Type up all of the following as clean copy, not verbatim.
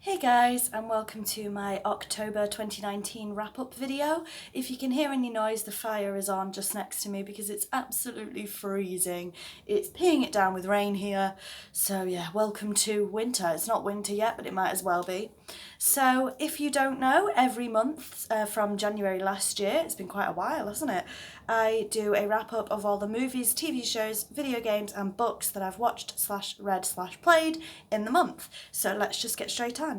Hey guys, and welcome to my October 2019 wrap-up video. If you can hear any noise, the fire is on just next to me because it's absolutely freezing. It's peeing it down with rain here. So yeah, welcome to winter. It's not winter yet, but it might as well be. So if you don't know, every month from January last year, it's been quite a while, hasn't it? I do a wrap-up of all the movies, TV shows, video games and books that I've watched / read / played in the month. So let's just get straight on.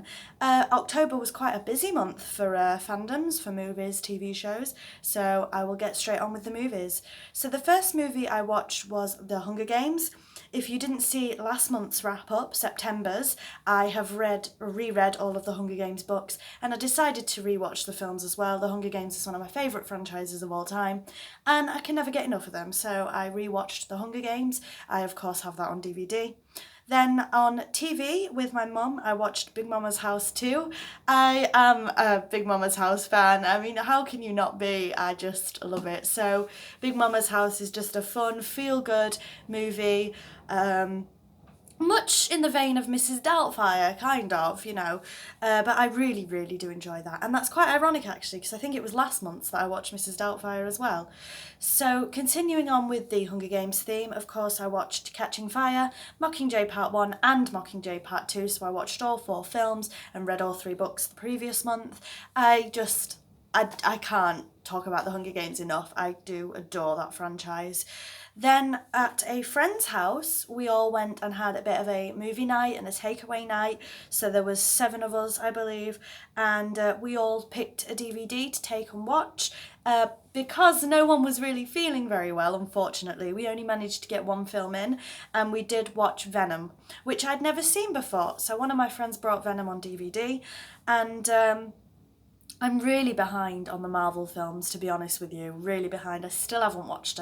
October was quite a busy month for fandoms, for movies, TV shows, so I will get straight on with the movies. So the first movie I watched was The Hunger Games. If you didn't see last month's wrap-up, September's, I have reread all of the Hunger Games books, and I decided to rewatch the films as well. The Hunger Games is one of my favourite franchises of all time, and I can never get enough of them, so I rewatched The Hunger Games. I, of course, have that on DVD. Then on TV with my mum, I watched Big Mama's House 2. I am a Big Mama's House fan. I mean, how can you not be? I just love it. So Big Mama's House is just a fun, feel-good movie. Much in the vein of Mrs. Doubtfire, kind of, but I really, really do enjoy that. And that's quite ironic, actually, because I think it was last month that I watched Mrs. Doubtfire as well. So, continuing on with the Hunger Games theme, of course, I watched Catching Fire, Mockingjay Part 1 and Mockingjay Part 2, so I watched all 4 films and read all 3 books the previous month. I can't talk about the Hunger Games enough. I do adore that franchise. Then at a friend's house, we all went and had a bit of a movie night and a takeaway night. So there was 7 of us, I believe, and we all picked a DVD to take and watch. Because no one was really feeling very well, unfortunately, we only managed to get 1 film in, and we did watch Venom, which I'd never seen before. So one of my friends brought Venom on DVD, and I'm really behind on the Marvel films, to be honest with you, really behind. I still haven't watched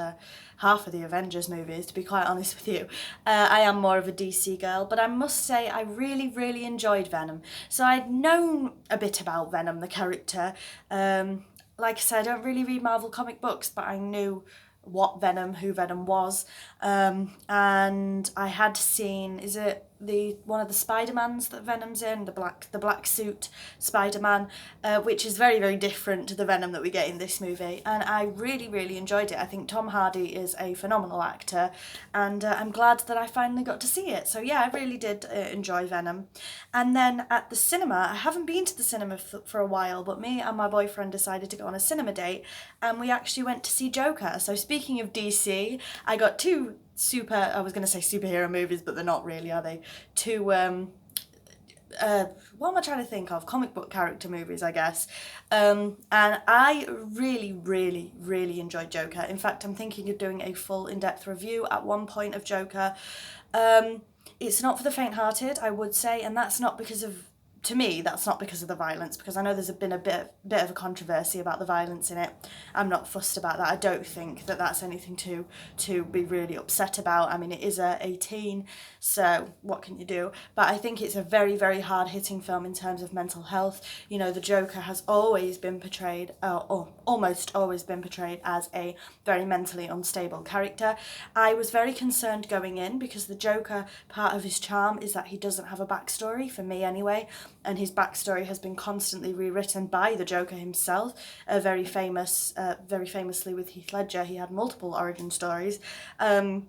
half of the Avengers movies, to be quite honest with you. I am more of a DC girl, but I must say I really, really enjoyed Venom. So I'd known a bit about Venom, the character. Like I said, I don't really read Marvel comic books, but I knew who Venom was. And I had seen, is it one of the Spider-Mans that Venom's in, the black suit Spider-Man, which is very, very different to the Venom that we get in this movie, and I really, really enjoyed it. I think Tom Hardy is a phenomenal actor, and I'm glad that I finally got to see it. So yeah, I really did enjoy Venom. And then at the cinema, I haven't been to the cinema for a while, but me and my boyfriend decided to go on a cinema date, and we actually went to see Joker. So speaking of DC, I got 2 I was going to say superhero movies, but they're not really, are they? 2, what am I trying to think of? Comic book character movies, I guess. And I really, really, really enjoyed Joker. In fact, I'm thinking of doing a full in-depth review at one point of Joker. It's not for the faint-hearted, I would say, and that's not because of, to me, that's not because of the violence, because I know there's been a bit of a controversy about the violence in it. I'm not fussed about that. I don't think that that's anything to be really upset about. I mean, it is a 18, so what can you do? But I think it's a very, very hard-hitting film in terms of mental health. You know, the Joker has always been portrayed, or almost always been portrayed, as a very mentally unstable character. I was very concerned going in because the Joker, part of his charm is that he doesn't have a backstory, for me anyway. And his backstory has been constantly rewritten by the Joker himself. Very famously with Heath Ledger, he had multiple origin stories. And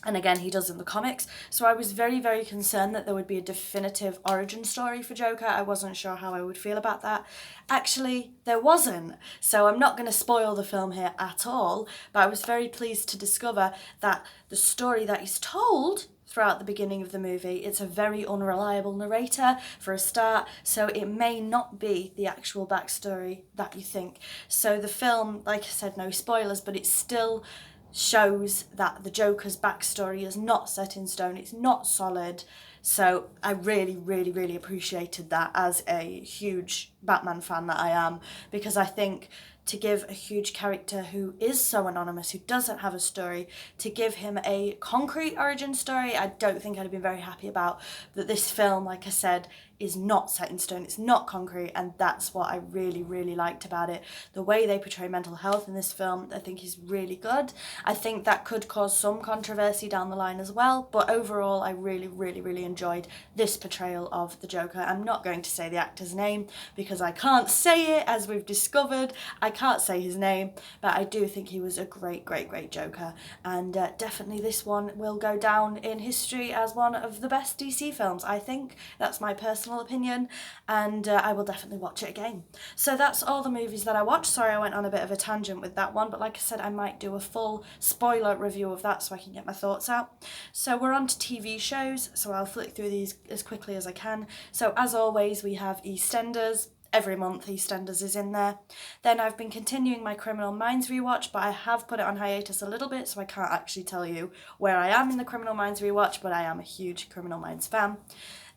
again, he does in the comics. So I was very, very concerned that there would be a definitive origin story for Joker. I wasn't sure how I would feel about that. Actually, there wasn't. So I'm not going to spoil the film here at all, but I was very pleased to discover that the story that is told throughout the beginning of the movie, it's a very unreliable narrator for a start, so it may not be the actual backstory that you think. So the film, like I said, no spoilers, but it still shows that the Joker's backstory is not set in stone, it's not solid. So I really, really, really appreciated that as a huge Batman fan that I am, because I think to give a huge character who is so anonymous, who doesn't have a story, to give him a concrete origin story, I don't think I'd have been very happy about. But this film, like I said, is not set in stone, it's not concrete, and that's what I really, really liked about it. The way they portray mental health in this film, I think is really good. I think that could cause some controversy down the line as well, but overall I really, really, really enjoyed this portrayal of the Joker. I'm not going to say the actor's name because I can't say it, as we've discovered. I can't say his name, but I do think he was a great, great, great Joker, and definitely this one will go down in history as one of the best DC films, I think. That's my personal opinion, and I will definitely watch it again. So that's all the movies that I watched. Sorry I went on a bit of a tangent with that one, but like I said, I might do a full spoiler review of that so I can get my thoughts out. So we're on to TV shows, so I'll flick through these as quickly as I can. So as always, we have EastEnders. Every month EastEnders is in there. Then I've been continuing my Criminal Minds rewatch, but I have put it on hiatus a little bit, so I can't actually tell you where I am in the Criminal Minds rewatch, but I am a huge Criminal Minds fan.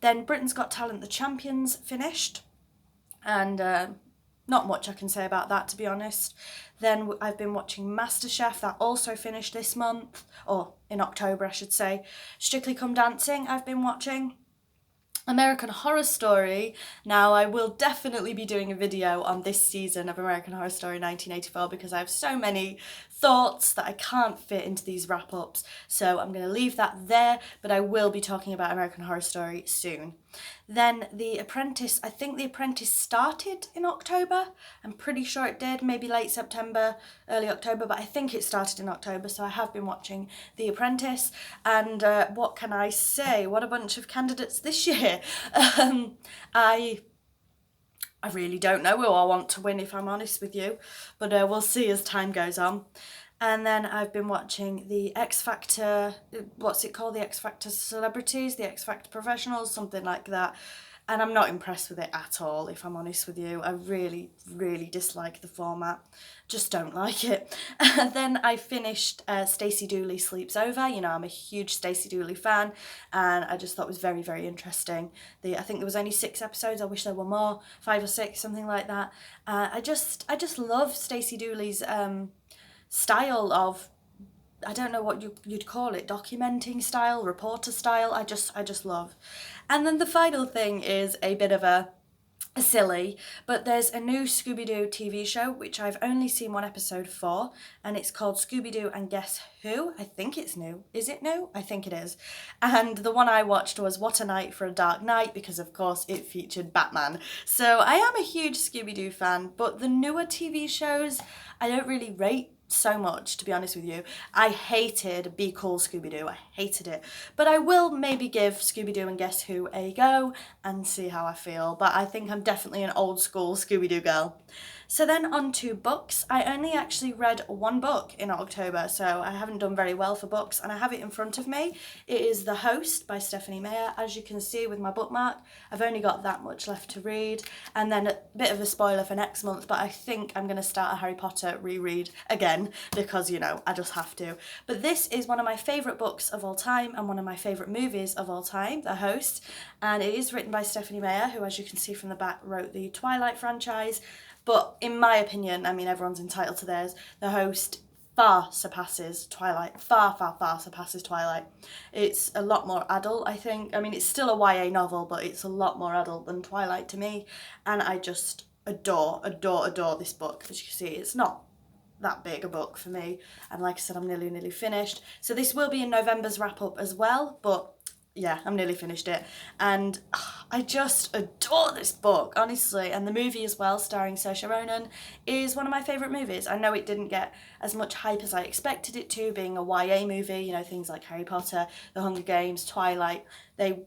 Then Britain's Got Talent, The Champions finished, and not much I can say about that, to be honest. Then I've been watching MasterChef, that also finished this month, or in October I should say. Strictly Come Dancing I've been watching. American Horror Story. Now, I will definitely be doing a video on this season of American Horror Story 1984 because I have so many thoughts that I can't fit into these wrap-ups, so I'm going to leave that there, but I will be talking about American Horror Story soon. Then The Apprentice. I think The Apprentice started in October. I'm pretty sure it did, maybe late September, early October, but I think it started in October, so I have been watching The Apprentice, and what can I say? What a bunch of candidates this year. I really don't know who I want to win, if I'm honest with you, but we'll see as time goes on. And then I've been watching the X Factor, what's it called? The X Factor Celebrities, the X Factor Professionals, something like that. And I'm not impressed with it at all, if I'm honest with you. I really, really dislike the format. Just don't like it. And then I finished Stacey Dooley Sleeps Over. You know, I'm a huge Stacey Dooley fan, and I just thought it was very, very interesting. I think there was only 6 episodes. I wish there were more, 5 or 6, something like that. I just love Stacey Dooley's style of, I don't know what you'd call it, documenting style, reporter style. I just love. And then the final thing is a bit of a silly, but there's a new Scooby-Doo TV show which I've only seen 1 episode for, and it's called Scooby-Doo and Guess Who? I think it's new. Is it new? I think it is. And the one I watched was What a Night for a Dark Night, because of course it featured Batman. So I am a huge Scooby-Doo fan, but the newer TV shows I don't really rate so much, to be honest with you. I hated Be Cool Scooby-Doo. I hated it. But I will maybe give Scooby-Doo and Guess Who a go and see how I feel. But I think I'm definitely an old school Scooby-Doo girl. So then on to books. I only actually read 1 book in October, so I haven't done very well for books, and I have it in front of me. It is The Host by Stephanie Meyer. As you can see with my bookmark, I've only got that much left to read, and then a bit of a spoiler for next month, but I think I'm going to start a Harry Potter reread again because, you know, I just have to. But this is one of my favourite books of all time and one of my favourite movies of all time, The Host, and it is written by Stephanie Meyer, who, as you can see from the back, wrote the Twilight franchise. But in my opinion, I mean, everyone's entitled to theirs, The Host far surpasses Twilight. Far, far, far surpasses Twilight. It's a lot more adult, I think. I mean, it's still a YA novel, but it's a lot more adult than Twilight to me. And I just adore, adore, adore this book. As you can see, it's not that big a book for me. And like I said, I'm nearly finished. So this will be in November's wrap-up as well, but yeah, I'm nearly finished it, and I just adore this book, honestly. And the movie as well, starring Saoirse Ronan, is one of my favourite movies. I know it didn't get as much hype as I expected it to, being a YA movie, you know, things like Harry Potter, The Hunger Games, Twilight, they,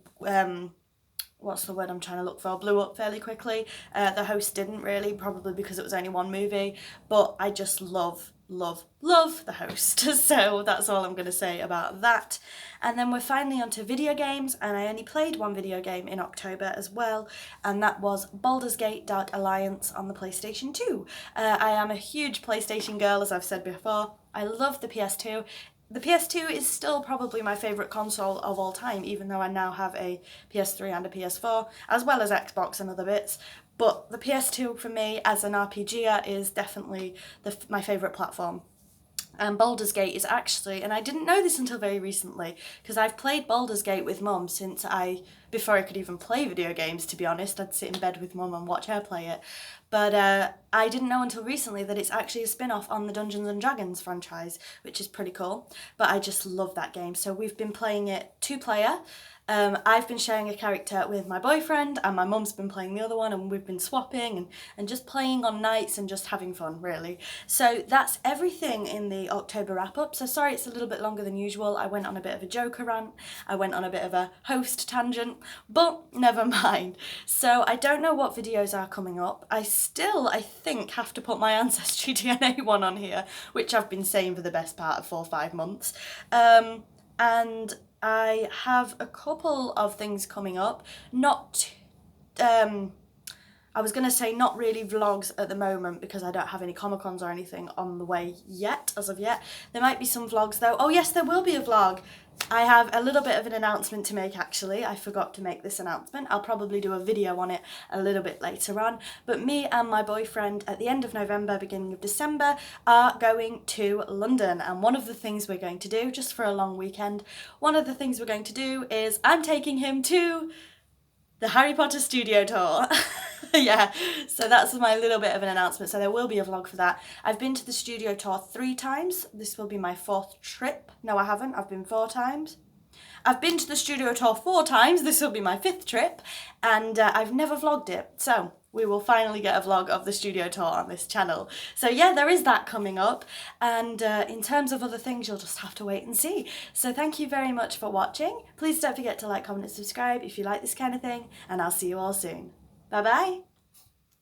what's the word I'm trying to look for, blew up fairly quickly. The Host didn't really, probably because it was only 1 movie, but I just love The Host. So that's all I'm going to say about that. And then we're finally onto video games, and I only played 1 video game in October as well, and that was Baldur's Gate Dark Alliance on the PlayStation 2. I am a huge PlayStation girl, as I've said before. I love the PS2. The PS2 is still probably my favourite console of all time, even though I now have a PS3 and a PS4, as well as Xbox and other bits. But the PS2 for me as an RPGer is definitely my favourite platform. And Baldur's Gate is actually, and I didn't know this until very recently, because I've played Baldur's Gate with Mum before I could even play video games, to be honest. I'd sit in bed with Mum and watch her play it. But I didn't know until recently that it's actually a spin-off on the Dungeons and Dragons franchise, which is pretty cool. But I just love that game. So we've been playing it 2-player. I've been sharing a character with my boyfriend, and my mum's been playing the other one, and we've been swapping and just playing on nights and just having fun, really. So that's everything in the October wrap-up. So sorry it's a little bit longer than usual. I went on a bit of a Joker rant. I went on a bit of a host tangent, but never mind. So I don't know what videos are coming up. I think, have to put my Ancestry DNA one on here, which I've been saying for the best part of 4 or 5 months. And I have a couple of things coming up. I was going to say not really vlogs at the moment because I don't have any Comic-Cons or anything on the way yet, as of yet. There might be some vlogs though. Oh yes, there will be a vlog. I have a little bit of an announcement to make actually. I forgot to make this announcement. I'll probably do a video on it a little bit later on. But me and my boyfriend at the end of November, beginning of December, are going to London. And one of the things we're going to do, just for a long weekend, one of the things we're going to do is I'm taking him to the Harry Potter studio tour. Yeah, so that's my little bit of an announcement. So there will be a vlog for that. I've been to the studio tour 3 times. This will be my 4th trip. No, I haven't. I've been 4 times. I've been to the studio tour 4 times. This will be my 5th trip. And I've never vlogged it. So we will finally get a vlog of the studio tour on this channel. So yeah, there is that coming up. And in terms of other things, you'll just have to wait and see. So thank you very much for watching. Please don't forget to like, comment and subscribe if you like this kind of thing. And I'll see you all soon. Bye bye.